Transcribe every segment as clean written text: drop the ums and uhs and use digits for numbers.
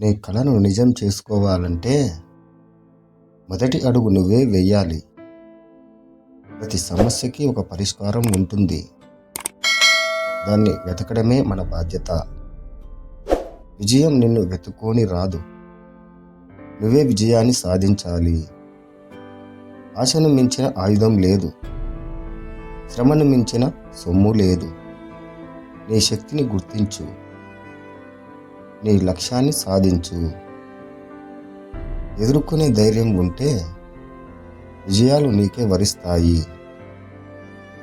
నీ కలను నిజం చేసుకోవాలంటే మొదటి అడుగు నువ్వే వెయ్యాలి. ప్రతి సమస్యకి ఒక పరిష్కారం ఉంటుంది. దాన్ని వెతకడమే మన బాధ్యత. విజయం నిన్ను వెతుక్కొని రాదు. నువ్వే విజయాన్ని సాధించాలి. ఆశను మించిన ఆయుధం లేదు. శ్రమను మించిన సొమ్ము లేదు. నీ శక్తిని గుర్తించు. నీ లక్ష్యాన్ని సాధించు. ఎదుర్కొనే ధైర్యం ఉంటే విజయాలు నీకే వరిస్తాయి.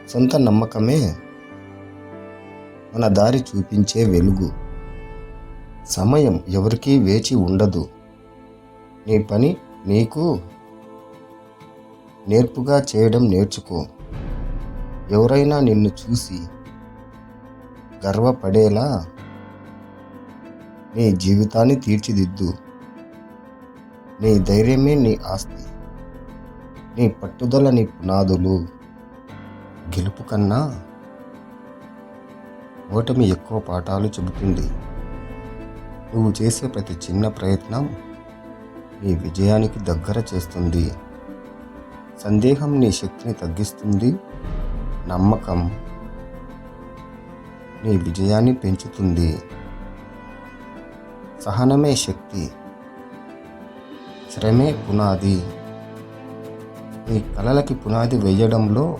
సొంత నమ్మకమే మన దారి చూపించే వెలుగు. సమయం ఎవరికీ వేచి ఉండదు. నీ పని నీకు నేర్పుగా చేయడం నేర్చుకో. ఎవరైనా నిన్ను చూసి గర్వపడేలా నీ జీవితాన్ని తీర్చిదిద్దు. నీ ధైర్యమే నీ ఆస్తి. నీ పట్టుదల నీ పునాదులు. గెలుపు కన్నా ఓటమి ఎక్కువ పాఠాలు చెబుతుంది. నువ్వు చేసే ప్రతి చిన్న ప్రయత్నం నీ విజయానికి దగ్గర చేస్తుంది. సందేహం నీ శక్తిని తగ్గిస్తుంది. నమ్మకం నీ విజయాన్ని పెంచుతుంది. సహనమే శక్తి. శ్రమే పునాది. నీ కలలకి పునాది వేయడంలో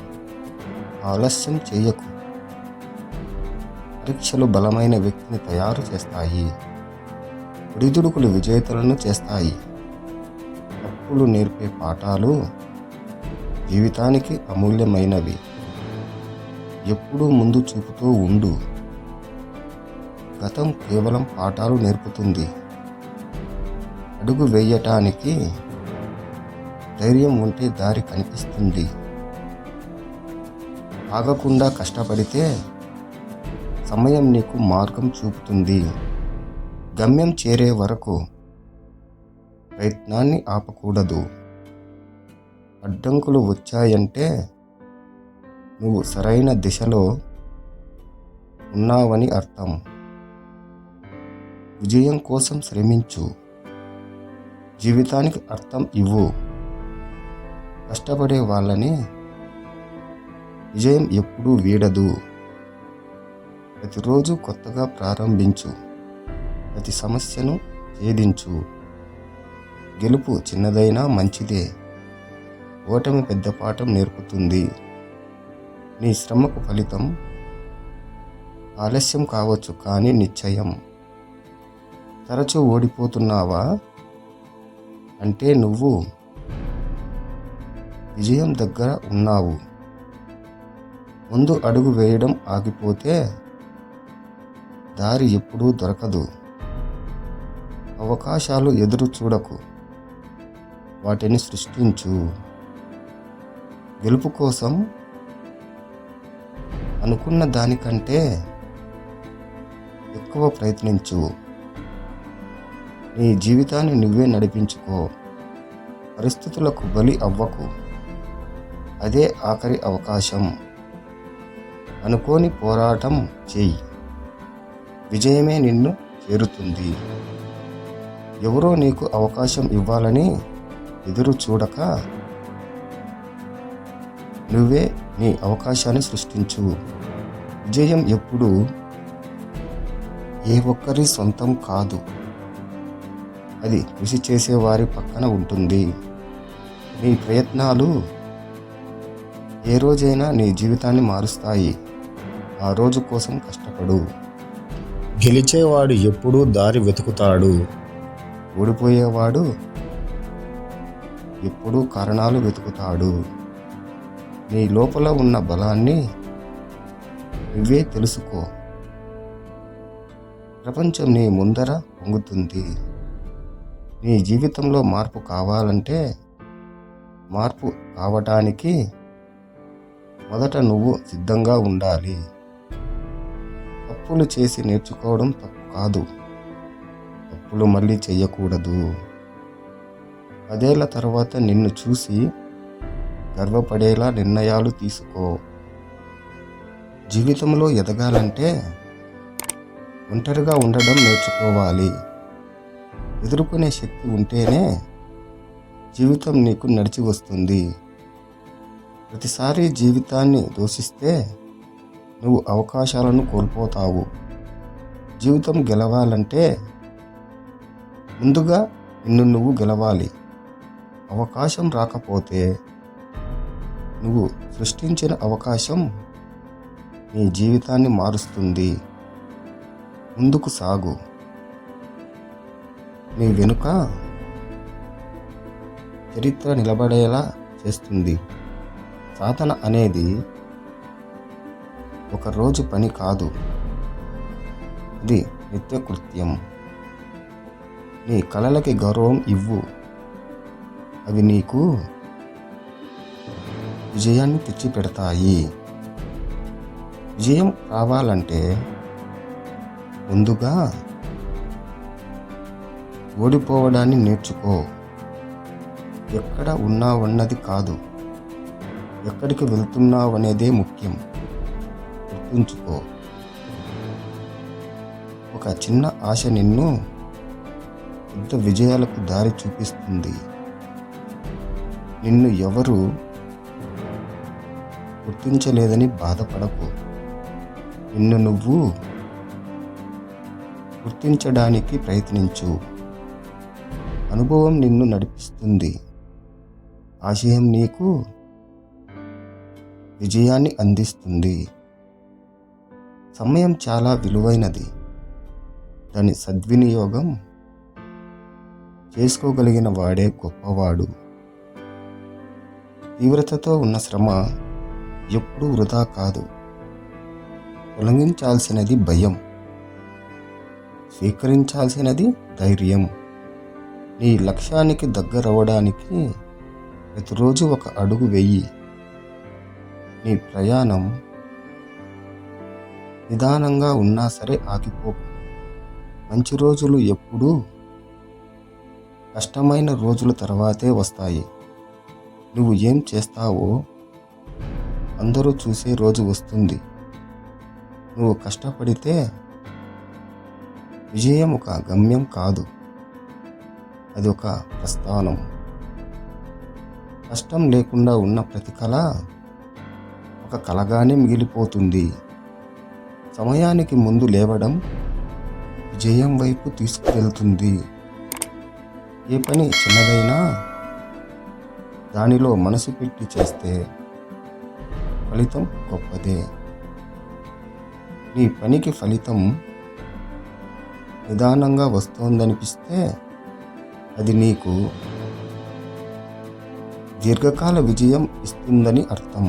ఆలస్యం చేయకు. పరీక్షలు బలమైన వ్యక్తిని తయారు చేస్తాయి. ఒడిదుడుకులు విజేతలను చేస్తాయి. తప్పులు నేర్పే పాఠాలు జీవితానికి అమూల్యమైనవి. ఎప్పుడూ ముందు చూపుతూ ఉండు. గతం కేవలం పాఠాలు నేర్పుతుంది. అడుగు వేయటానికి ధైర్యం ఉంటే దారి కనిపిస్తుంది. ఆగకుండా కష్టపడితే సమయం నీకు మార్గం చూపుతుంది. గమ్యం చేరే వరకు ప్రయత్నాన్ని ఆపకూడదు. అడ్డంకులు వచ్చాయంటే నువ్వు సరైన దిశలో ఉన్నావని అర్థం. విజయం కోసం శ్రమించు. జీవితానికి అర్థం ఇవ్వు. కష్టపడే వాళ్ళని విజయం ఎప్పుడూ వీడదు. ప్రతిరోజు కొత్తగా ప్రారంభించు. ప్రతి సమస్యను ఛేదించు. గెలుపు చిన్నదైనా మంచిదే. ఓటమి పెద్ద పాఠం నేర్పుతుంది. నీ శ్రమకు ఫలితం ఆలస్యం కావచ్చు, కానీ నిశ్చయం. తరచూ ఓడిపోతున్నావా అంటే నువ్వు విజయం దగ్గర ఉన్నావు. ముందు అడుగు వేయడం ఆగిపోతే దారి ఎప్పుడూ దొరకదు. అవకాశాలు ఎదురు చూడకు. వాటిని సృష్టించు. గెలుపు కోసం అనుకున్న దానికంటే ఎక్కువ ప్రయత్నించు. నీ జీవితాన్ని నువ్వే నడిపించుకో. పరిస్థితులకు బలి అవ్వకు. అదే ఆఖరి అవకాశం. అనుకోని పోరాటం చెయ్యి. విజయమే నిన్ను చేరుతుంది. ఎవరో నీకు అవకాశం ఇవ్వాలని ఎదురు చూడక నువ్వే నీ అవకాశాన్ని సృష్టించు. విజయం ఎప్పుడూ ఏ ఒక్కరి సొంతం కాదు. అది కృషి చేసేవారి పక్కన ఉంటుంది. నీ ప్రయత్నాలు ఏ రోజైనా నీ జీవితాన్ని మారుస్తాయి. ఆ రోజు కోసం కష్టపడు. గెలిచేవాడు ఎప్పుడూ దారి వెతుకుతాడు. ఓడిపోయేవాడు ఎప్పుడూ కారణాలు వెతుకుతాడు. నీ లోపల ఉన్న బలాన్ని నువ్వే తెలుసుకో. ప్రపంచం నీ ముందర పొంగుతుంది. నీ జీవితంలో మార్పు కావాలంటే మార్పు కావటానికి మొదట నువ్వు సిద్ధంగా ఉండాలి. తప్పులు చేసి నేర్చుకోవడం తప్పు కాదు. తప్పులు మళ్ళీ చెయ్యకూడదు. 10 ఏళ్ల తర్వాత నిన్ను చూసి గర్వపడేలా నిర్ణయాలు తీసుకో. జీవితంలో ఎదగాలంటే ఒంటరిగా ఉండడం నేర్చుకోవాలి. ఎదుర్కొనే శక్తి ఉంటేనే జీవితం నీకు నడిచి వస్తుంది. ప్రతిసారి జీవితాన్ని దూషిస్తే నువ్వు అవకాశాలను కోల్పోతావు. జీవితం గెలవాలంటే ముందుగా నిన్ను నువ్వు గెలవాలి. అవకాశం రాకపోతే నువ్వు సృష్టించిన అవకాశం నీ జీవితాన్ని మారుస్తుంది. ముందుకు సాగు. నీ వెనుక చరిత్ర నిలబడేలా చేస్తుంది. సాధన అనేది ఒక రోజు పని కాదు, అది నిత్యకృత్యం. నీ కలలకి గౌరవం ఇవ్వు. అవి నీకు విజయాన్ని తెచ్చిపెడతాయి. విజయం రావాలంటే ముందుగా ఓడిపోవడాన్ని నేర్చుకో. ఎక్కడ ఉన్నావన్నది కాదు, ఎక్కడికి వెళ్తున్నావనేదే ముఖ్యం. గుర్తుంచుకో. ఒక చిన్న ఆశ నిన్ను పెద్ద విజయాలకు దారి చూపిస్తుంది. నిన్ను ఎవరు గుర్తించలేదని బాధపడకు. నిన్ను నువ్వు గుర్తించడానికి ప్రయత్నించు. అనుభవం నిన్ను నడిపిస్తుంది. ఆశయం నీకు విజయాన్ని అందిస్తుంది. సమయం చాలా విలువైనది. దాని సద్వినియోగం చేసుకోగలిగిన వాడే గొప్పవాడు. తీవ్రతతో ఉన్న శ్రమ ఎప్పుడూ వృధా కాదు. తొలగించాల్సినది భయం, స్వీకరించాల్సినది ధైర్యం. నీ లక్ష్యానికి దగ్గరవడానికి ప్రతిరోజు ఒక అడుగు వెయ్యి. నీ ప్రయాణం నిదానంగా ఉన్నా సరే ఆగిపోకు. మంచి రోజులు ఎప్పుడూ కష్టమైన రోజుల తర్వాతే వస్తాయి. నువ్వు ఏం చేస్తావో అందరూ చూసే రోజు వస్తుంది. నువ్వు కష్టపడితే విజయం ఒక గమ్యం కాదు, అది ఒక ప్రస్థానం. కష్టం లేకుండా ఉన్న ప్రతి కళ ఒక కలగానే మిగిలిపోతుంది. సమయానికి ముందు లేవడం విజయం వైపు తీసుకువెళ్తుంది. ఏ పని చిన్నదైనా దానిలో మనసు పెట్టి చేస్తే ఫలితం గొప్పదే. నీ పనికి ఫలితం నిదానంగా వస్తోందనిపిస్తే అది నీకు దీర్ఘకాల విజయం ఇస్తుందని అర్థం.